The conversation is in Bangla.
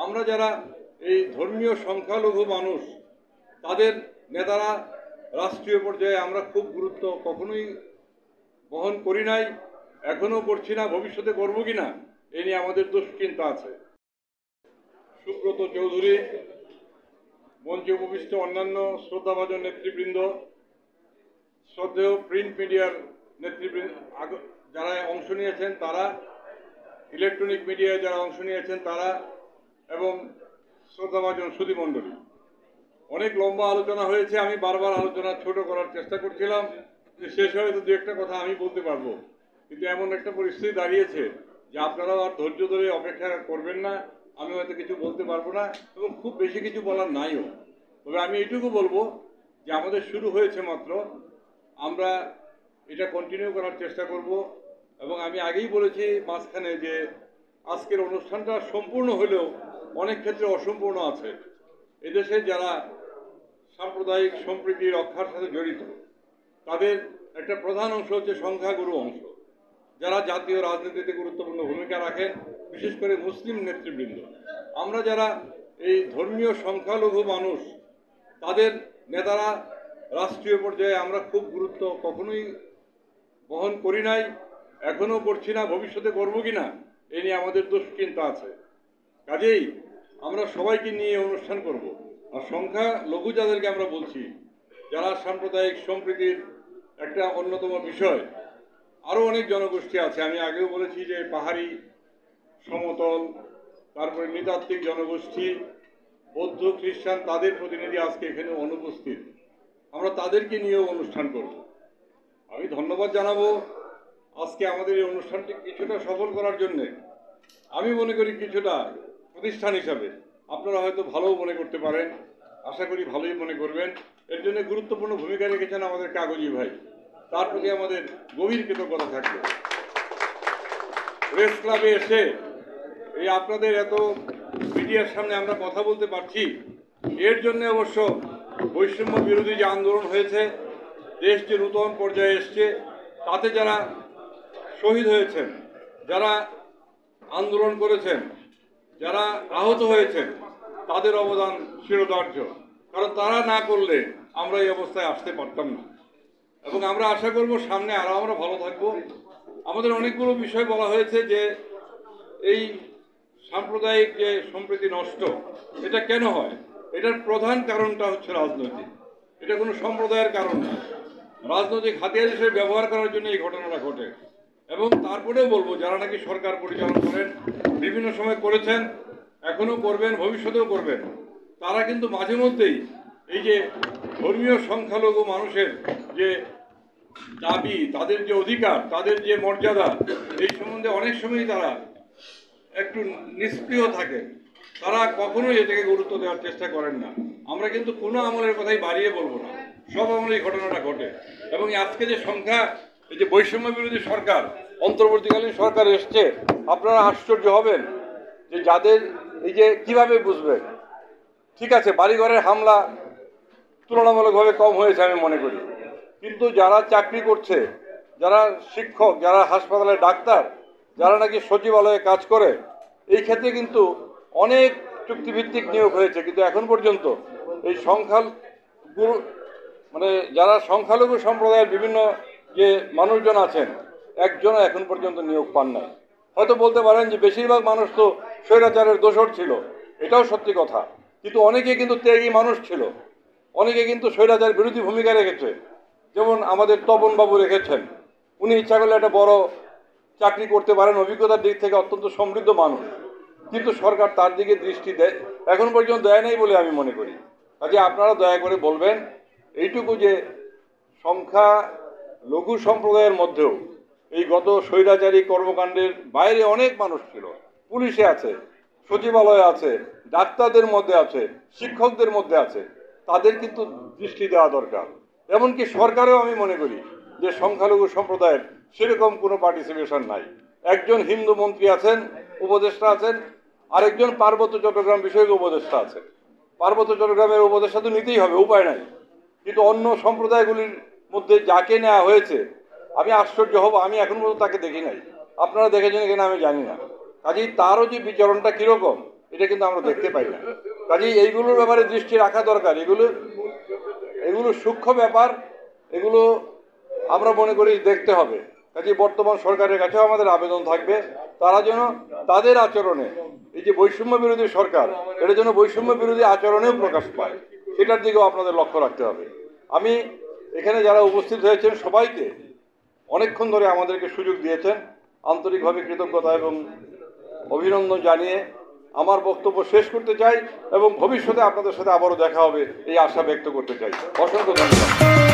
আমরা যারা এই ধর্মীয় সংখ্যালঘু মানুষ, তাদের নেতারা রাষ্ট্রীয় পর্যায়ে আমরা খুব গুরুত্ব কখনোই বহন করি নাই, এখনো করছি না, ভবিষ্যতে করব কিনা এ নিয়ে আমাদের দুশ্চিন্তা আছে। সুব্রত চৌধুরী, মঞ্চে উপবিষ্ট অন্যান্য শ্রদ্ধাভাজন নেতৃবৃন্দ, শ্রদ্ধেয় প্রিন্ট মিডিয়ার নেতৃবৃন্দ যারা অংশ নিয়েছেন তারা, ইলেকট্রনিক মিডিয়ায় যারা অংশ নিয়েছেন তারা, এবং শ্রদ্ধাভাজন সুধীমণ্ডলী, অনেক লম্বা আলোচনা হয়েছে। আমি বারবার আলোচনা ছোট করার চেষ্টা করছিলাম যে শেষ হয়তো দু একটা কথা আমি বলতে পারবো, কিন্তু এমন একটা পরিস্থিতি দাঁড়িয়েছে যে আপনারাও আর ধৈর্য ধরে অপেক্ষা করবেন না, আমি হয়তো কিছু বলতে পারবো না এবং খুব বেশি কিছু বলার নাইও। তবে আমি এইটুকু বলবো যে আমাদের শুরু হয়েছে মাত্র, আমরা এটা কন্টিনিউ করার চেষ্টা করব। এবং আমি আগেই বলেছি মাঝখানে যে আজকের অনুষ্ঠানটা সম্পূর্ণ হলেও অনেক ক্ষেত্রে অসম্পূর্ণ আছে। এদেশে যারা সাম্প্রদায়িক সম্প্রীতি রক্ষার সাথে জড়িত তাদের একটা প্রধান অংশ হচ্ছে সংখ্যাগুরু অংশ, যারা জাতীয় রাজনীতিতে গুরুত্বপূর্ণ ভূমিকা রাখেন, বিশেষ করে মুসলিম নেতৃবৃন্দ। আমরা যারা এই ধর্মীয় সংখ্যালঘু মানুষ, তাদের নেতারা রাষ্ট্রীয় পর্যায়ে আমরা খুব গুরুত্ব কখনোই বহন করি নাই, এখনো করছি না, ভবিষ্যতে করব কিনা এ নিয়ে আমাদের দুশ্চিন্তা আছে। কাজেই আমরা সবাইকে নিয়ে অনুষ্ঠান করব। আর সংখ্যালঘু যাদেরকে আমরা বলছি, যারা সাম্প্রদায়িক সম্প্রীতির একটা অন্যতম বিষয়, আরও অনেক জনগোষ্ঠী আছে। আমি আগেও বলেছি যে পাহাড়ি, সমতল, তারপরে নৃতাত্ত্বিক জনগোষ্ঠী, বৌদ্ধ, খ্রিস্টান, তাদের প্রতিনিধি আজকে এখানে অনুপস্থিত। আমরা তাদেরকে নিয়েও অনুষ্ঠান করব। আমি ধন্যবাদ জানাবো আজকে আমাদের এই অনুষ্ঠানটি কিছুটা সফল করার জন্যে। আমি মনে করি কিছুটা প্রতিষ্ঠান হিসাবে আপনারা হয়তো ভালোও মনে করতে পারেন, আশা করি ভালোই মনে করবেন। এর জন্য গুরুত্বপূর্ণ ভূমিকা রেখেছেন আমাদের কাগজি ভাই, তার প্রতি আমাদের গভীর কৃতজ্ঞতা থাকবে। প্রেস ক্লাবে এসে এই আপনাদের এত মিডিয়ার সামনে আমরা কথা বলতে পারছি, এর জন্য অবশ্য বৈষম্য বিরোধী যে আন্দোলন হয়েছে, দেশ যে নূতন পর্যায়ে এসছে, তাতে যারা শহীদ হয়েছেন, যারা আন্দোলন করেছেন, যারা আহত হয়েছেন, তাদের অবদান শিরোধার্য। কারণ তারা না করলে আমরা এই অবস্থায় আসতে পারতাম না। এবং আমরা আশা করব সামনে আরও আমরা ভালো থাকব। আমাদের অনেকগুলো বিষয় বলা হয়েছে যে এই সাম্প্রদায়িক যে সম্প্রীতি নষ্ট, এটা কেন হয়? এটার প্রধান কারণটা হচ্ছে রাজনৈতিক। এটা কোনো সম্প্রদায়ের কারণ না, রাজনৈতিক হাতিয়ার হিসেবে ব্যবহার করার জন্য এই ঘটনাটা ঘটে। এবং তারপরেও বলবো, যারা নাকি সরকার পরিচালনা করেন, বিভিন্ন সময় করেছেন, এখনো করবেন, ভবিষ্যতেও করবেন, তারা কিন্তু মাঝে মধ্যেই এই যে ধর্মীয় সংখ্যালঘু মানুষের যে দাবি, তাদের যে অধিকার, তাদের যে মর্যাদা, এই সম্বন্ধে অনেক সময়ই তারা একটু নিষ্ক্রিয় থাকেন। তারা কখনোই এটাকে গুরুত্ব দেওয়ার চেষ্টা করেন না। আমরা কিন্তু কোনো আমলের কথাই বাড়িয়ে বলবো না, সব আমলে এই ঘটনাটা ঘটে। এবং আজকে যে সংখ্যা, এই যে বৈষম্য বিরোধী সরকার, অন্তর্বর্তীকালীন সরকার এসছে, আপনারা আশ্চর্য হবেন যে যাদের এই যে কিভাবে বুঝবেন। ঠিক আছে, বাড়িঘরের হামলা তুলনামূলকভাবে কম হয়েছে আমি মনে করি, কিন্তু যারা চাকরি করছে, যারা শিক্ষক, যারা হাসপাতালে ডাক্তার, যারা নাকি সচিবালয়ে কাজ করে, এই ক্ষেত্রে কিন্তু অনেক চুক্তিভিত্তিক নিয়োগ হয়েছে, কিন্তু এখন পর্যন্ত এই যারা সংখ্যালঘু সম্প্রদায়ের বিভিন্ন যে মানুষজন আছেন, একজনও এখন পর্যন্ত নিয়োগ পান নাই। হয়তো বলতে পারেন যে বেশিরভাগ মানুষ তো স্বৈরাচারের দোসর ছিল, এটাও সত্যি কথা, কিন্তু অনেকে কিন্তু ত্যাগী মানুষ ছিল, অনেকে কিন্তু স্বৈরাচার বিরোধী ভূমিকা রেখেছে। যেমন আমাদের তপনবাবু রেখেছেন, উনি ইচ্ছা করলে একটা বড় চাকরি করতে পারেন, অভিজ্ঞতার দিক থেকে অত্যন্ত সমৃদ্ধ মানুষ, কিন্তু সরকার তার দিকে দৃষ্টি দেয় এখন পর্যন্ত দেয় নাই বলে আমি মনে করি। কাজে আপনারা দয়া করে বলবেন এইটুকু যে সংখ্যালঘু সম্প্রদায়ের মধ্যেও এই গত স্বৈরাচারী কর্মকাণ্ডের বাইরে অনেক মানুষ ছিল, পুলিশে আছে, সচিবালয়ে আছে, ডাক্তারদের মধ্যে আছে, শিক্ষকদের মধ্যে আছে, তাদের কিন্তু দৃষ্টি দেওয়া দরকার। এমনকি সরকারেও আমি মনে করি যে সংখ্যালঘু সম্প্রদায়ের সেরকম কোনো পার্টিসিপেশন নাই। একজন হিন্দু মন্ত্রী আছেন, উপদেষ্টা আছেন, আরেকজন পার্বত্য চট্টগ্রাম বিষয়ক উপদেষ্টা আছেন। পার্বত্য চট্টগ্রামের উপদেষ্টা তো নিতেই হবে, উপায় নাই। কিন্তু অন্য সম্প্রদায়গুলির মধ্যে যাকে নেওয়া হয়েছে, আমি আশ্চর্য হব, আমি এখন পর্যন্ত তাকে দেখি নাই। আপনারা দেখেছেন কিনা আমি জানি না। কাজেই তারও যে বিচরণটা কীরকম, এটা কিন্তু আমরা দেখতে পাই না। কাজেই এইগুলোর ব্যাপারে দৃষ্টি রাখা দরকার। এগুলো সূক্ষ্ম ব্যাপার, এগুলো আমরা মনে করি দেখতে হবে। কাজে বর্তমান সরকারের কাছেও আমাদের আবেদন থাকবে, তারা যেন তাদের আচরণে, এই যে বৈষম্য বিরোধী সরকার, এটা যেন বৈষম্য বিরোধী আচরণেও প্রকাশ পায়, সেটার দিকেও আপনাদের লক্ষ্য রাখতে হবে। আমি এখানে যারা উপস্থিত হয়েছেন সবাইকে অনেকক্ষণ ধরে আমাদেরকে সুযোগ দিয়েছেন, আন্তরিকভাবে কৃতজ্ঞতা এবং অভিনন্দন জানিয়ে আমার বক্তব্য শেষ করতে চাই এবং ভবিষ্যতে আপনাদের সাথে আবারও দেখা হবে এই আশা ব্যক্ত করতে চাই। অসংখ্য ধন্যবাদ।